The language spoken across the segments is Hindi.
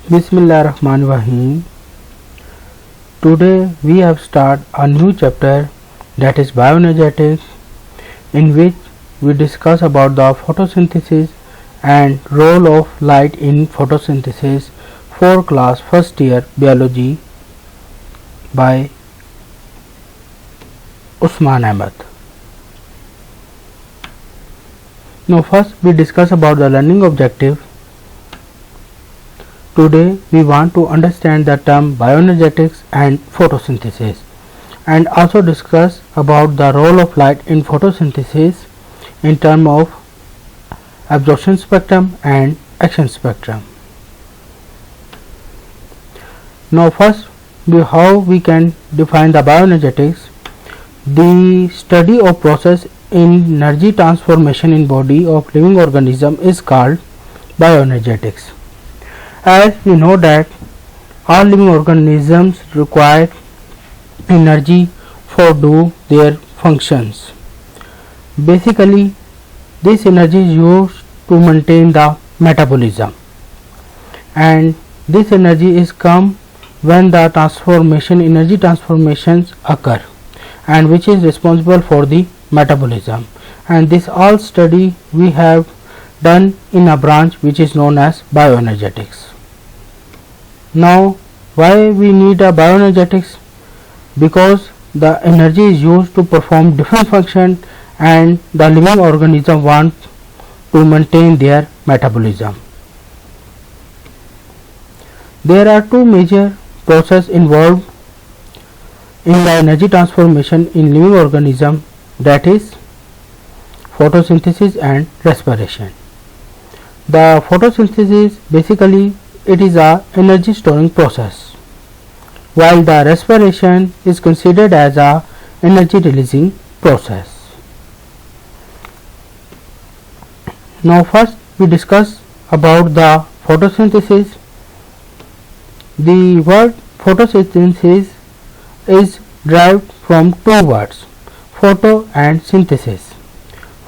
Bismillahirrahmanirrahim. Today we have started a new chapter, that is bioenergetics, in which we discuss about the photosynthesis and role of light in photosynthesis for class first year biology by Usman Ahmed. Now first we discuss about the learning objective. Today we want to understand the term bioenergetics and photosynthesis and also discuss about the role of light in photosynthesis in terms of absorption spectrum and action spectrum. Now first how we can define the bioenergetics. The study of process in energy transformation in body of living organism is called bioenergetics. As we know that all living organisms require energy for do their functions. Basically, this energy is used to maintain the metabolism, and this energy is come when the energy transformations occur, and which is responsible for the metabolism. And this all study we have done in a branch which is known as bioenergetics. Now why we need a bioenergetics? Because the energy is used to perform different functions and the living organism want to maintain their metabolism. There are two major processes involved in the energy transformation in living organism, that is photosynthesis and respiration. The photosynthesis basically it is a energy storing process, while the respiration is considered as a energy releasing process. Now first we discuss about the photosynthesis. The word photosynthesis is derived from two words, photo and synthesis.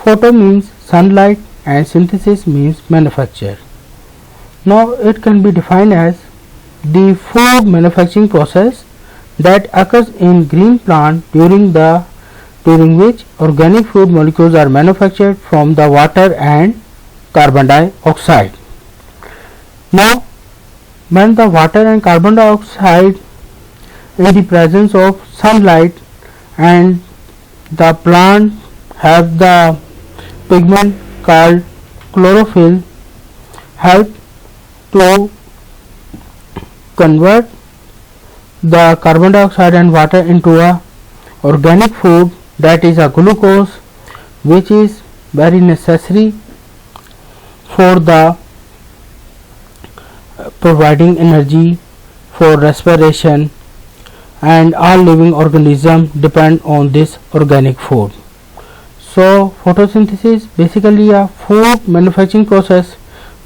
Photo means sunlight and synthesis means manufacture. Now it can be defined as the food manufacturing process that occurs in green plant during which organic food molecules are manufactured from the water and carbon dioxide. Now when the water and carbon dioxide in the presence of sunlight and the plant have the pigment called chlorophyll help to convert the carbon dioxide and water into a organic food, that is a glucose, which is very necessary for the providing energy for respiration, and all living organisms depend on this organic food. So photosynthesis basically a food manufacturing process,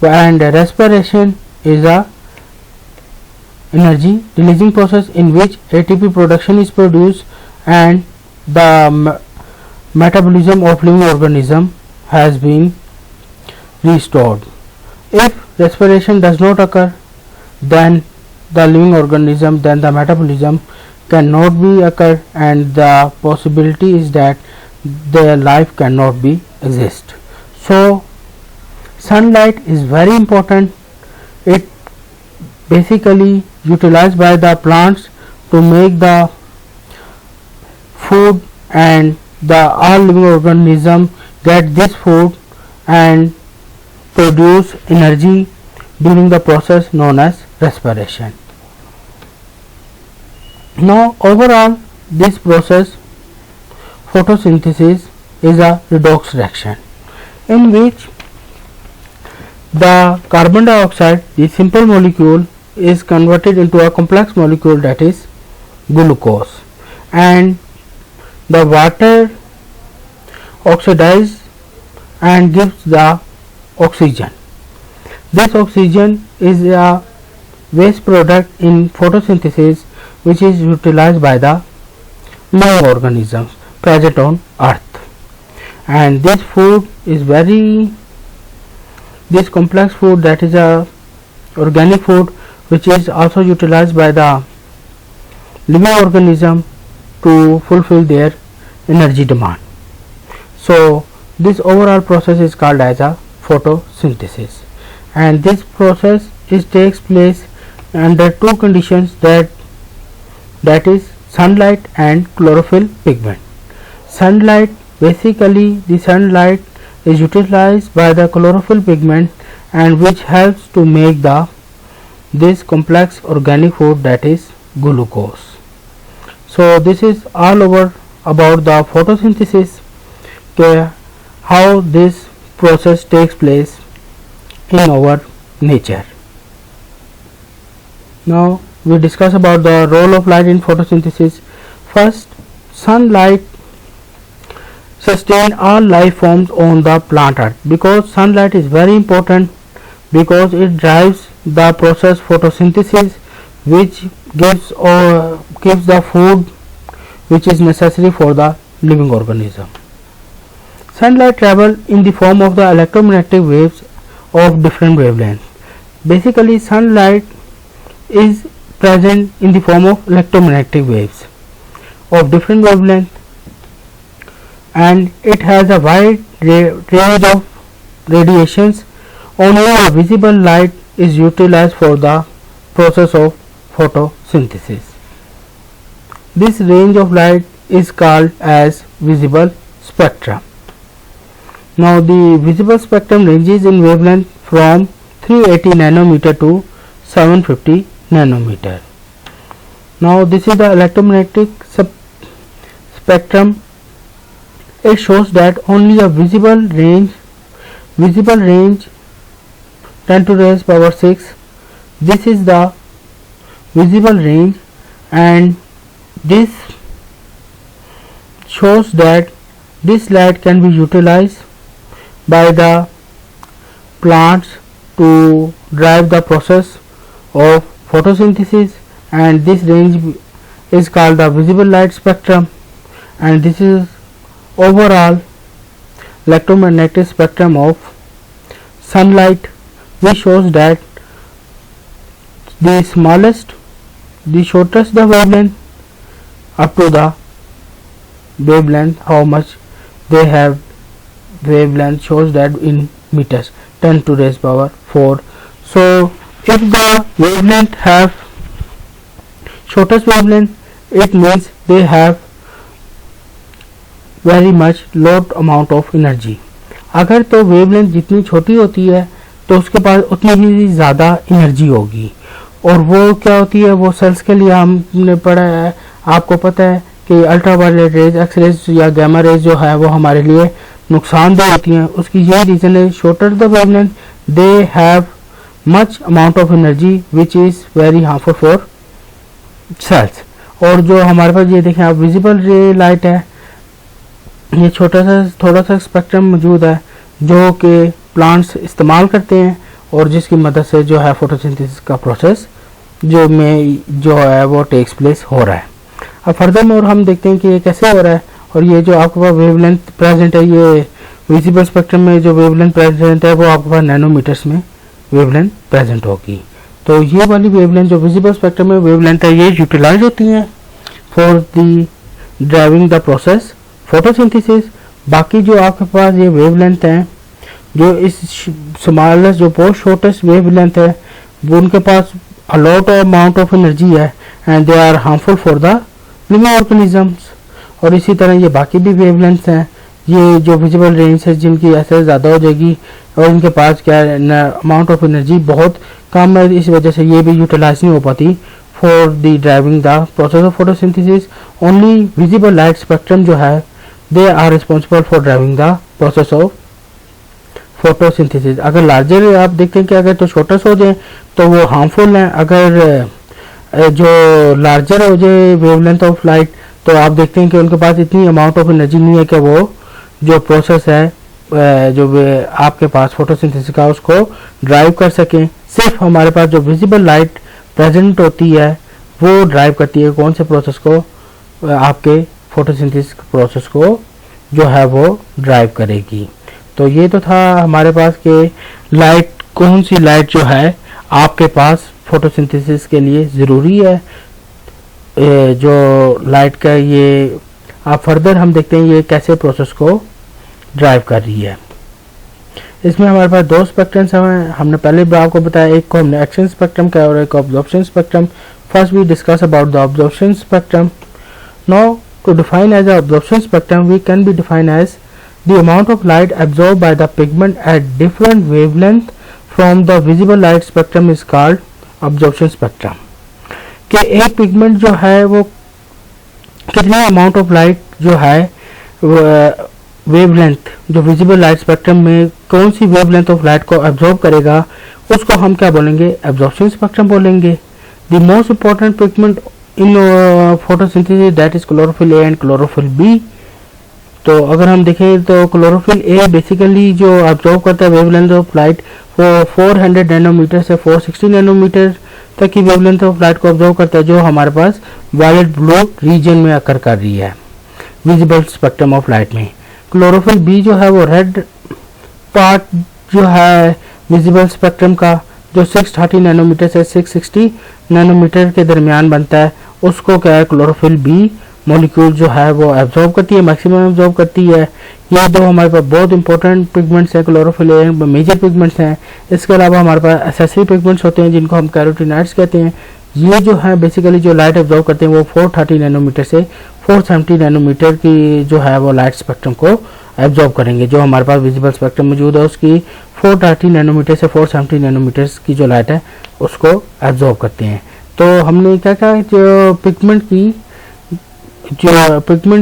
and respiration is a energy releasing process in which ATP production is produced and the metabolism of living organism has been restored. If respiration does not occur, then the metabolism cannot be occur, and the possibility is that their life cannot be exist. So sunlight is very important. It basically utilized by the plants to make the food, and the all living organism get this food and produce energy during the process known as respiration. Now overall this process photosynthesis is a redox reaction in which the carbon dioxide, the simple molecule, is converted into a complex molecule, that is glucose, and the water oxidizes and gives the oxygen. This oxygen is a waste product in photosynthesis which is utilized by the living organisms present on earth, and this food is this complex food, that is a organic food, which is also utilized by the living organism to fulfill their energy demand. So this overall process is called as a photosynthesis, and this process takes place under two conditions, that is sunlight and chlorophyll pigment. Sunlight, basically the sunlight is utilized by the chlorophyll pigment, and which helps to make this complex organic food, that is glucose. So this is all over about the photosynthesis, how this process takes place in our nature. Now we discuss about the role of light in photosynthesis. First, sunlight sustain all life forms on the planet Earth, because sunlight is very important, because it drives the process photosynthesis, which gives the food which is necessary for the living organism. Sunlight travel in the form of the electromagnetic waves of different wavelengths. Basically, sunlight is present in the form of electromagnetic waves of different wavelengths, and it has a wide range of radiations. Only a visible light is utilized for the process of photosynthesis. This range of light is called as visible spectrum. Now the visible spectrum ranges in wavelength from 380 nanometer to 750 nanometer. Now this is the electromagnetic spectrum. It shows that only a visible range 10 to the raised power 6, this is the visible range, and this shows that this light can be utilized by the plants to drive the process of photosynthesis, and this range is called the visible light spectrum, and this is overall electromagnetic spectrum of sunlight, which shows that the shortest the wavelength up to the wavelength, how much they have wavelength, shows that in meters, 10 to the raised power 4. So if the wavelength have shortest wavelength, it means they have very much low amount of energy. अगर तो वेवलेंथ जितनी छोटी होती है तो उसके पास उतनी ही ज़्यादा एनर्जी होगी, और वो क्या होती है, वो सेल्स के लिए हमने पढ़ा है, आपको पता है कि अल्ट्रावायलेट रेज, एक्स रेज या गामा रेज जो है वो हमारे लिए नुकसानदेह होती हैं. उसकी यही रीज़न है, shorter the wavelength they have much amount of energy which is very harmful for cells. और जो हमारे पास ये देखें आप, विजिबल रे लाइट है, ये थोड़ा सा स्पेक्ट्रम मौजूद है जो कि प्लांट्स इस्तेमाल करते हैं, और जिसकी मदद से जो है फोटोसिंथेसिस का प्रोसेस जो है वो टेक्स प्लेस हो रहा है. अब फर्दर मोर हम देखते हैं कि ये कैसे हो रहा है. और ये जो आपके पास वेवलेंथ प्रेजेंट है, ये विजिबल स्पेक्ट्रम में जो वेवलेंथ प्रेजेंट है वो आपके पास नैनोमीटर्स में वेवलेंथ प्रेजेंट होगी. तो ये वाली वेवलेंथ जो विजिबल स्पेक्ट्रम में वेवलेंथ है, ये यूटिलाइज होती हैं for the driving the process photosynthesis. बाकी जो आपके पास ये वेवलेंथ हैं, जो इस स्मॉलेस्ट जो बहुत शॉर्टेस्ट वेवलेंथ है, वो उनके पास a lot amount of energy है, and they are harmful for the living organisms. और इसी तरह ये बाकी भी वेवलेंथ्स हैं, ये जो विजिबल रेंज है जिनकी ऐसे ज़्यादा हो जाएगी, और इनके पास क्या अमाउंट ऑफ एनर्जी बहुत कम है, इस वजह से ये भी यूटिलाइज नहीं हो पाती for the driving the process of photosynthesis. Only visible light spectrum जो है, they are responsible for driving the process of photosynthesis. अगर लार्जर आप देखते हैं कि अगर तो शॉर्टेस्ट हो जाए तो वो हार्मफुल हैं, अगर जो लार्जर हो जाए वेवलेंथ ऑफ लाइट तो आप देखते हैं कि उनके पास इतनी अमाउंट ऑफ एनर्जी नहीं है कि वो जो प्रोसेस है जो आपके पास फोटोसिंथेसिस का उसको ड्राइव कर सकें. सिर्फ हमारे पास जो विजिबल लाइट प्रेजेंट होती है वो ड्राइव करती है कौन से प्रोसेस को, आपके फोटोसिंथेसिस प्रोसेस को जो है वो ड्राइव करेगी. तो ये तो था हमारे पास के लाइट, कौन सी लाइट जो है आपके पास फोटोसिंथेसिस के लिए ज़रूरी है। जो लाइट का ये आप फर्दर हम देखते हैं ये कैसे प्रोसेस को ड्राइव कर रही है। इसमें हमारे पास दो स्पेक्ट्रम्स हैं, हमने पहले भी आपको बताया, एक को हमने एक्शन स्पेक्ट्रम का और एक absorption spectrum. First we discuss about the absorption spectrum. Now to define as absorption spectrum we can be define as the amount of light absorbed by the pigment at different wavelength from the visible light spectrum is called absorption spectrum। कि एक पिगमेंट जो है वो कितने अमाउंट ऑफ लाइट जो है वेवलेंथ जो विजिबल लाइट स्पेक्ट्रम में कौन सी वेवलेंथ ऑफ लाइट को एब्जॉर्ब करेगा उसको हम क्या बोलेंगे, एब्जॉर्प्शन स्पेक्ट्रम बोलेंगे। The most important pigment in photosynthesis that is chlorophyll A and chlorophyll B. तो अगर हम देखें तो क्लोरोफिल ए बेसिकली जो ऑब्जर्व करता है वेवलेंथ ऑफ लाइट वो 400 नैनोमीटर से 460 नैनोमीटर तक की वेवलेंथ ऑफ लाइट को ऑब्जर्व करता है, जो हमारे पास वायलेट ब्लू रीजन में अकर कर रही है विजिबल स्पेक्ट्रम ऑफ लाइट में। क्लोरोफिल बी जो है वो रेड पार्ट जो है विजिबल स्पेक्ट्रम का, जो 630 नैनोमीटर से 660 नैनोमीटर के दरमियान बनता है, उसको क्या है क्लोरोफिल बी मॉलिक्यूल जो है वो एब्जॉर्ब करती है, मैक्सिमम एब्जॉर्ब करती है। ये दो हमारे पास बहुत इंपॉर्टेंट पिगमेंट्स हैं, क्लोरोफिल ए मेजर पिगमेंट्स हैं। इसके अलावा हमारे पास एसेसरी पिगमेंट्स होते हैं जिनको हम कैरोटीनॉइड्स कहते हैं। ये जो है बेसिकली जो लाइट एब्जॉर्ब करते हैं वो 430 नैनोमीटर से 470 नैनोमीटर की जो है वो लाइट स्पेक्ट्रम को एब्जॉर्ब करेंगे। जो हमारे पास विजिबल स्पेक्ट्रम मौजूद है उसकी 430 नैनोमीटर से 470 नैनोमीटर की जो लाइट है उसको एब्जॉर्ब करते हैं। तो हमने क्या कहा, जो पिगमेंट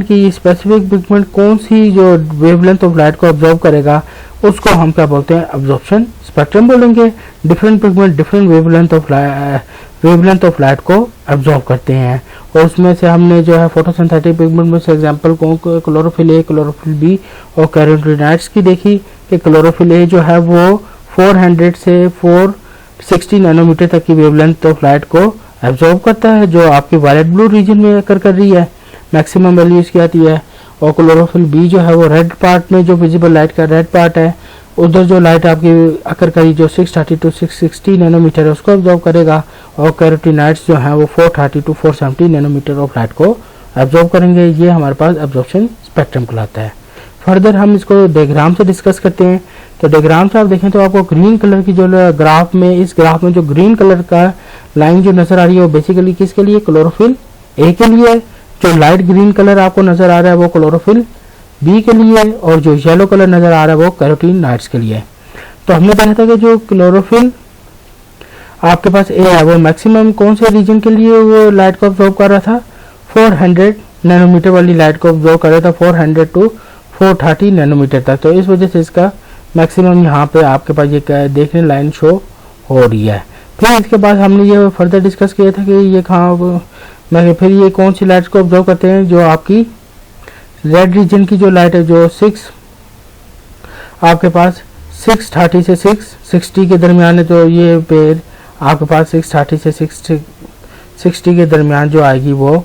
की स्पेसिफिक पिगमेंट कौन सी जो वेवलेंथ ऑफ लाइट को ऑब्जर्व करेगा उसको हम क्या बोलते हैं, एब्जॉर्प्शन स्पेक्ट्रम बोलेंगे। Different pigment different wavelength of light को एब्जॉर्व करते हैं, और उसमें से हमने जो है फोटोसिंथेटिक पिगमेंट में से एग्जांपल को क्लोरोफिल ए, क्लोरोफिल बी और कैरोटीनॉइड्स की देखी कि क्लोरोफिल ए जो है वो 400 से 460 नैनोमीटर तक की वेवलेंथ ऑफ लाइट को एब्जॉर्व करता है, जो आपकी वायलेट ब्लू रीजन में अकर कर रही है, मैक्सिमम वैल्यू इसकी आती है। और क्लोरोफिल बी जो है वो रेड पार्ट में जो विजिबल लाइट का रेड पार्ट है, उधर जो लाइट आपकी अकर करी जो 630 टू 660 नैनोमीटर है उसको ऑब्जर्व करेगा, और कैरोटीनॉइड्स जो है वो 430 टू 470 नैनोमीटर ऑफ लाइट को ऑब्जर्व करेंगे। ये हमारे पास एब्जॉर्प्शन स्पेक्ट्रम कहलाता है। फर्दर हम इसको डायग्राम से डिस्कस करते हैं। तो डायग्राम से आप देखें तो आपको ग्रीन कलर की जो ग्राफ में, इस ग्राफ में जो ग्रीन कलर का लाइन जो नजर आ रही है वो बेसिकली किसके लिए, क्लोरोफिल ए के लिए। जो लाइट ग्रीन कलर आपको नजर आ रहा है वो क्लोरोफिल बी के लिए, और जो येलो कलर नजर आ रहा है वो कैरोटीनॉइड्स के लिए। तो हमने देखा था कि जो क्लोरोफिल आपके पास ए है वो मैक्सिमम कौन से रीजन के लिए वो लाइट को ऑब्जर्व कर रहा था, 400 नैनोमीटर वाली लाइट को ऑब्जर्व कर रहा था 400 टू 430 नैनोमीटर तक। तो इस वजह से इसका मैक्सिमम यहाँ पे आपके पास ये देखने लाइन शो हो रही है। फिर इसके बाद हमने ये फर्दर डिस्कस किया था कि ये कहाँ फिर ये कौन सी लाइट्स को ऑब्जर्व करते हैं, जो आपकी रेड रीजन की जो लाइट है जो आपके पास 630 से 660 के दरमियान है, तो ये पेड़ आपके पास 630 से 660 के दरमियान जो आएगी वो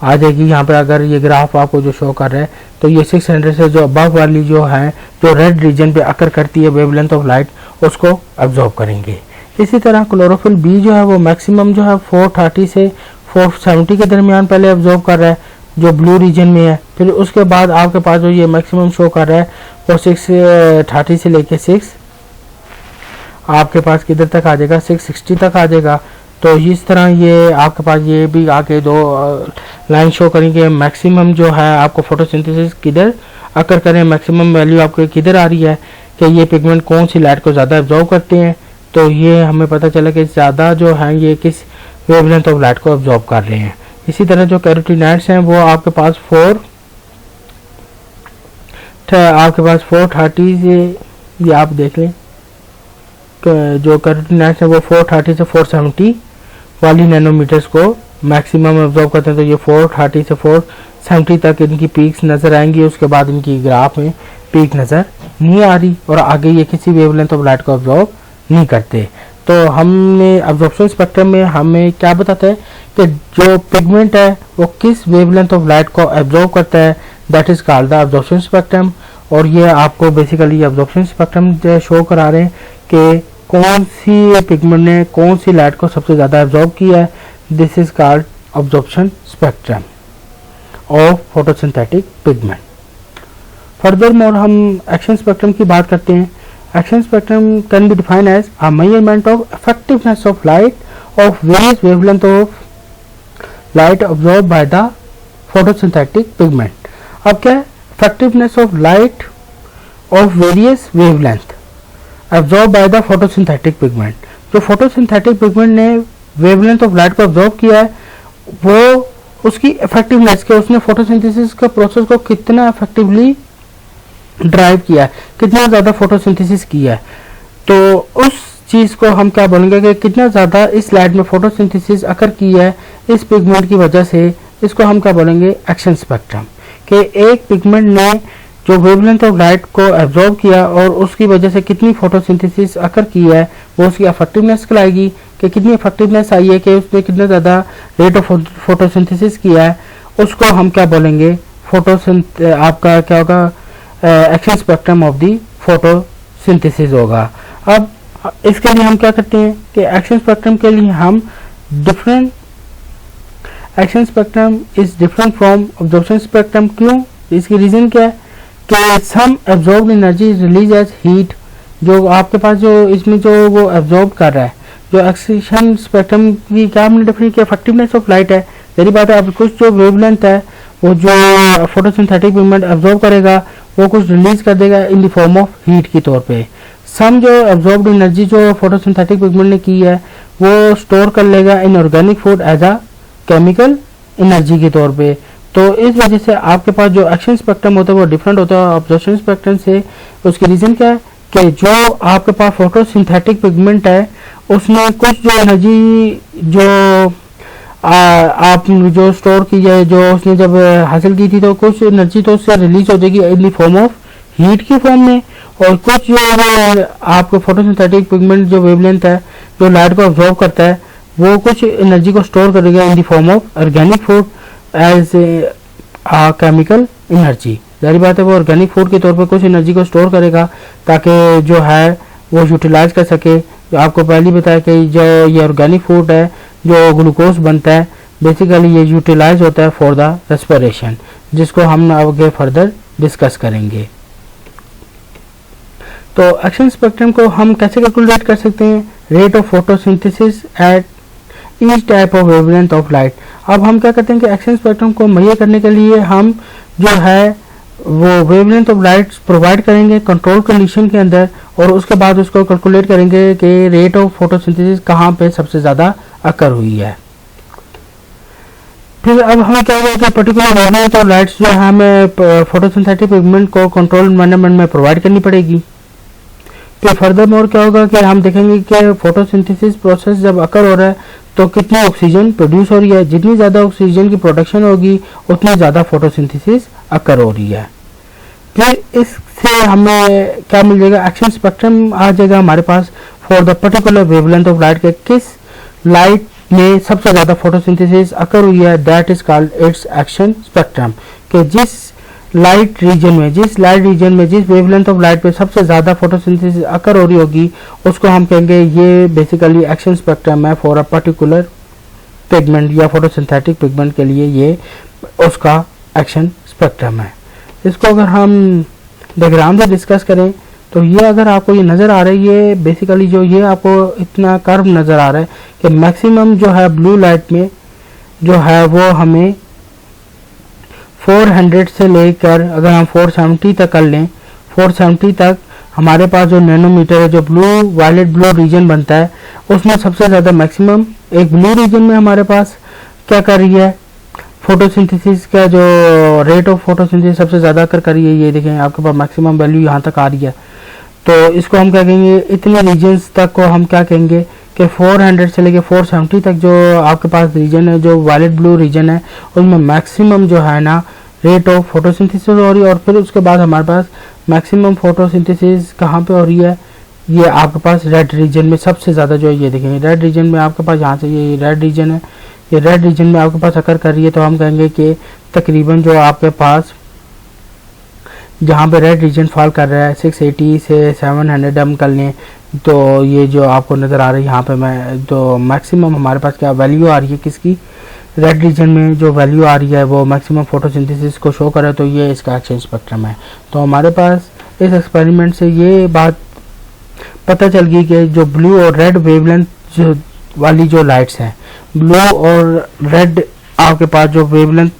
आ जाएगी। यहाँ पर अगर ये ग्राफ आपको जो शो कर रहा है तो ये 600 से जो अबव वाली जो है जो रेड रीजन पे अकर करती है वेवलेंथ ऑफ लाइट उसको ऑब्जर्व करेंगे। इसी तरह क्लोरोफिल बी जो है वो मैक्सिमम जो है 430 से 470 के दरमियान पहले ऑब्जर्व कर रहा है जो ब्लू रीजन में है। फिर उसके बाद आपके पास जो ये मैक्सिमम शो कर रहा है वो 630 से लेके 6 आपके पास किधर तक आ जाएगा, 660 तक आ जाएगा। तो इस तरह ये आपके पास ये भी आके दो लाइन शो करेंगे मैक्सिमम जो है आपको फोटोसिंथेसिस किधर अकर करें, मैक्सिमम वैल्यू आपको किधर आ रही है कि ये पिगमेंट कौन सी लाइट को ज़्यादा एब्जॉर्व करते हैं। तो ये हमें पता चला कि ज़्यादा जो है ये किस वेवलेंथ ऑफ लाइट को एब्जॉर्ब कर रहे हैं। इसी तरह जो कैरोटीनॉइड्स हैं वो आपके पास 430 से, ये आप देख लें जो कैरोटीनॉइड्स हैं वो 430 से 470 वाली नैनोमीटर्स को मैक्सिमम एब्जॉर्ब करते हैं। तो ये 430 से 470 तक इनकी पीक्स नज़र आएंगी, उसके बाद इनकी ग्राफ में पीक नज़र नहीं आ रही और आगे ये किसी वेवलेंथ ऑफ लाइट को एब्जॉर्ब नहीं करते। तो हमने एब्जॉर्प्शन स्पेक्ट्रम में हमें क्या बताता है कि जो पिगमेंट है वो किस वेवलेंथ ऑफ लाइट को एब्जॉर्ब करता है, that is called the absorption spectrum. और ये आपको बेसिकली एब्जॉर्प्शन स्पेक्ट्रम शो करा रहे हैं कि कौन सी पिगमेंट ने कौन सी लाइट को सबसे ज़्यादा एब्जॉर्ब किया है, this is called absorption spectrum of photosynthetic pigment. Further more हम एक्शन स्पेक्ट्रम की बात करते हैं। Action spectrum can be defined as a measurement of effectiveness of light of various wavelength of light absorb by the photosynthetic pigment. अब क्या है, effectiveness of light of various wavelength absorb by the photosynthetic pigment. जो फोटोसिंथेटिक पिगमेंट ने वेवलेंथ ऑफ लाइट को अब्जॉर्ब किया है, वो उसकी इफेक्टिवनेस के, उसने फोटोसिंथेसिस का प्रोसेस को कितना इफेक्टिवली ड्राइव किया है, कितना ज़्यादा फोटोसिंथेसिस किया है, तो उस चीज़ को हम क्या बोलेंगे कि कितना ज़्यादा इस लाइट में फोटोसिंथेसिस अकर किया है इस पिगमेंट की वजह से, इसको हम क्या बोलेंगे एक्शन स्पेक्ट्रम। कि एक पिगमेंट ने जो वेवलेंथ ऑफ लाइट को एब्जॉर्ब किया और उसकी वजह से कितनी फोटोसिंथेसिस अकर की है, वो उसकी इफेक्टिवनेस कहलाएगी कि कितनी इफेक्टिवनेस आई है, कि उसने कितना ज़्यादा रेट ऑफ फोटोसिंथेसिस किया है, उसको हम क्या बोलेंगे आपका क्या होगा, action spectrum of the photosynthesis होगा। अब इसके लिए हम क्या करते हैं कि एक्शन स्पेक्ट्रम के लिए हम different action spectrum is different from observation spectrum. क्यों, इसकी रीज़न क्या है कि some absorbed energy release as heat, जो आपके पास जो इसमें जो वो एब्जॉर्ब कर रहा है, जो एक्शन स्पेक्ट्रम की क्या हमने डिफरेंट किया, इफेक्टिवनेस ऑफ लाइट है। यही बात है, अब कुछ जो वेवलेंथ है वो जो फोटोसिंथेटिक पिगमेंट एब्जॉर्ब करेगा वो कुछ रिलीज कर देगा in the form of heat के तौर पे। सम जो एब्जॉर्ब्ड एनर्जी जो फोटोसिंथेटिक पिगमेंट ने की है वो स्टोर कर लेगा in organic food as a chemical energy के तौर पे। तो इस वजह से आपके पास जो एक्शन स्पेक्ट्रम होता है वो डिफरेंट होता है ऑब्जर्वेशन स्पेक्ट्रम से। उसकी रीज़न क्या है कि जो आपके पास फोटोसिंथेटिक पिगमेंट है उसने कुछ जो एनर्जी जो आप जो स्टोर की है, जो उसने जब हासिल की थी, तो कुछ एनर्जी तो उससे रिलीज हो जाएगी इन द फॉर्म ऑफ हीट की फॉर्म में, और कुछ जो आपको फोटोसिंथेटिक पिगमेंट जो वेवलेंथ है जो लाइट को अब्जॉर्ब करता है वो कुछ एनर्जी को स्टोर करेगा in the form of organic food as chemical energy. जारी बात है, वो ऑर्गेनिक फूड के तौर पर कुछ एनर्जी को स्टोर करेगा ताकि जो है वो यूटिलाइज कर सके। जो आपको पहले बताया कि जो ये ऑर्गेनिक फूड है जो ग्लूकोज बनता है, बेसिकली ये यूटिलाइज होता है फॉर द रेस्पिरेशन, जिसको हम आगे फर्दर डिस्कस करेंगे। तो एक्शन स्पेक्ट्रम को हम कैसे कैलकुलेट कर सकते हैं, rate of photosynthesis at each type of wavelength of light. अब हम क्या करते हैं कि एक्शन स्पेक्ट्रम को मुहैया करने के लिए हम जो है वो वेवलेंथ ऑफ लाइट प्रोवाइड करेंगे कंट्रोल कंडीशन के अंदर, और उसके बाद उसको कैलकुलेट करेंगे कि रेट ऑफ फोटोसिंथेसिस कहाँ पे सबसे ज़्यादा अकर हुई है। फिर अब हमें क्या होगा कि पर्टिकुलर वेवलेंथ ऑफ लाइट्स जो है हमें फोटोसिंथेटिक पिगमेंट को कंट्रोल एनवायरनमेंट में प्रोवाइड करनी पड़ेगी। फिर फर्दर मोर क्या होगा कि हम देखेंगे कि फोटोसिंथेसिस प्रोसेस जब अकर हो रहा है तो कितनी ऑक्सीजन प्रोड्यूस हो रही है, जितनी ज़्यादा ऑक्सीजन की प्रोडक्शन होगी उतनी ज़्यादा फोटोसिंथेसिस अकर हो रही है। फिर इससे हमें क्या मिल जाएगा, एक्शन स्पेक्ट्रम आ जाएगा हमारे पास for the particular wavelength of light के किस लाइट में सबसे ज़्यादा फोटोसिंथेसिस अकर हुई है, that is called its action spectrum. कि जिस लाइट रीजन में जिस वेवलेंथ ऑफ लाइट पे सबसे ज़्यादा फोटोसिंथेसिस अकर हो रही होगी उसको हम कहेंगे ये बेसिकली एक्शन स्पेक्ट्रम है फॉर अ पर्टिकुलर पिगमेंट या फोटोसिंथेटिक पिगमेंट के लिए ये उसका एक्शन स्पेक्ट्रम है। इसको अगर हम डायग्राम से डिस्कस करें तो ये अगर आपको ये नज़र आ रहा है, ये बेसिकली जो ये आपको इतना कर्व नज़र आ रहा है कि मैक्सिमम जो है ब्लू लाइट में जो है वो हमें 400 से लेकर अगर हम 470 तक कर लें, 470 तक हमारे पास जो नैनोमीटर है, जो ब्लू वायलेट ब्लू रीजन बनता है उसमें सबसे ज़्यादा मैक्सिमम एक ब्लू रीजन में हमारे पास क्या कर रही है, फोटोसिंथेसिस का जो रेट ऑफ फोटोसिंथेसिस सबसे ज़्यादा कर रही है। ये देखें आपके पास मैक्सिमम वैल्यू यहाँ तक आ रही है, तो इसको हम क्या कहेंगे, इतने रीजन्स तक को हम क्या कहेंगे कि 400 से लेके 470 तक जो आपके पास रीजन है, जो वायलेट ब्लू रीजन है, उसमें मैक्सिमम जो है ना रेट ऑफ फोटोसिंथेसिस हो रही है। और फिर उसके बाद हमारे पास मैक्सिमम फोटोसिंथेसिस कहाँ पे हो रही है, ये आपके पास रेड रीजन में सबसे ज़्यादा जो है। ये देखेंगे रेड रीजन में आपके पास यहाँ से ये रेड रीजन है, ये रेड रीजन में आपके पास अकर कर रही है, तो हम कहेंगे कि तकरीबन जो आपके पास जहाँ पे रेड रीजन फॉल कर रहा है 680 से 700 हम कर लें, तो ये जो आपको नज़र आ रही है यहाँ पे मैं तो मैक्सिमम हमारे पास क्या वैल्यू आ रही है किसकी, रेड रीजन में जो वैल्यू आ रही है वो मैक्सिमम फोटोसिंथेसिस को शो करे, तो ये इसका एक्शन स्पेक्ट्रम है। तो हमारे पास इस एक्सपेरिमेंट से ये बात पता चल गई कि जो ब्लू और रेड वेवलेंथ जो वाली जो लाइट्स हैं, ब्लू और रेड आपके पास जो wavelength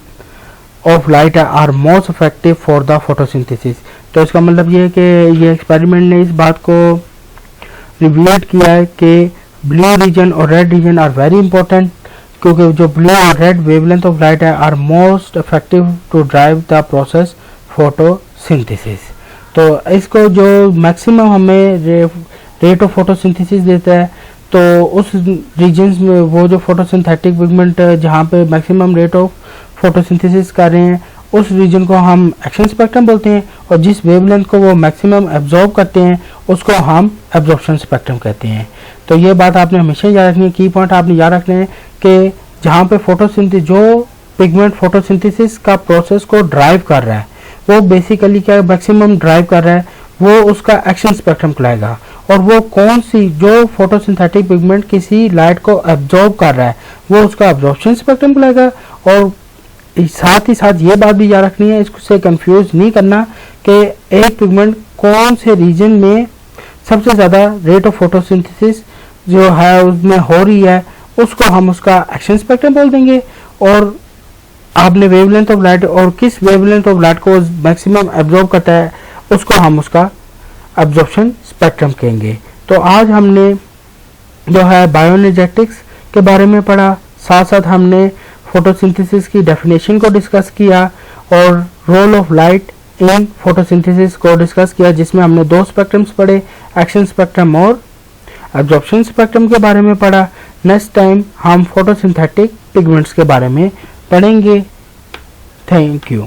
of light are most effective for the photosynthesis. तो इसका मतलब ये है कि ये एक्सपेरिमेंट ने इस बात को रिवील किया है कि ब्लू रीजन और red region are very important, क्योंकि जो ब्लू और रेड वेवलेंथ ऑफ लाइट है are most effective to drive the process photosynthesis. तो इसको जो मैक्सिमम हमें रेट ऑफ फोटोसिंथेसिस देता है, तो उस रीजन्स में वो जो फोटोसिंथेटिक पिगमेंट जहाँ पे मैक्सिमम रेट ऑफ फोटोसिंथेसिस कर रहे हैं उस रीजन को हम एक्शन स्पेक्ट्रम बोलते हैं, और जिस वेवलेंथ को वो मैक्सिमम एब्जॉर्ब करते हैं उसको हम एब्जॉर्प्शन स्पेक्ट्रम कहते हैं। तो ये बात आपने हमेशा याद रखनी है, की पॉइंट आपने याद रखने हैं कि जहाँ पे फोटोसिंथेसिस जो पिगमेंट फोटोसिंथेसिस का प्रोसेस को ड्राइव कर रहा है वो बेसिकली क्या मैक्सिमम ड्राइव कर रहा है, वो उसका एक्शन स्पेक्ट्रम कहलाएगा। और वो कौन सी जो फोटोसिंथेटिक पिगमेंट किसी लाइट को एब्जॉर्ब कर रहा है वो उसका एब्जॉर्प्शन स्पेक्ट्रम कहलाएगा। और साथ ही साथ ये बात भी याद रखनी है, इससे कंफ्यूज नहीं करना कि एक पिगमेंट कौन से रीजन में सबसे ज़्यादा रेट ऑफ फोटोसिंथेसिस जो है उसमें हो रही है उसको हम उसका एक्शन स्पेक्ट्रम बोल देंगे, और आपने वेवलेंथ ऑफ लाइट और किस वेवलेंथ ऑफ लाइट को मैक्सिमम एब्जॉर्ब करता है उसको हम उसका एब्जॉर्प्शन स्पेक्ट्रम कहेंगे। तो आज हमने जो है बायोएनर्जेटिक्स के बारे में पढ़ा, साथ साथ हमने फोटोसिंथेसिस की डेफिनेशन को डिस्कस किया और role of light in photosynthesis को डिस्कस किया, जिसमें हमने दो स्पेक्ट्रम्स पढ़े, एक्शन स्पेक्ट्रम और एब्जॉर्प्शन स्पेक्ट्रम के बारे में पढ़ा। नेक्स्ट टाइम हम फोटोसिंथेटिक पिगमेंट्स के बारे में पढ़ेंगे। Thank you.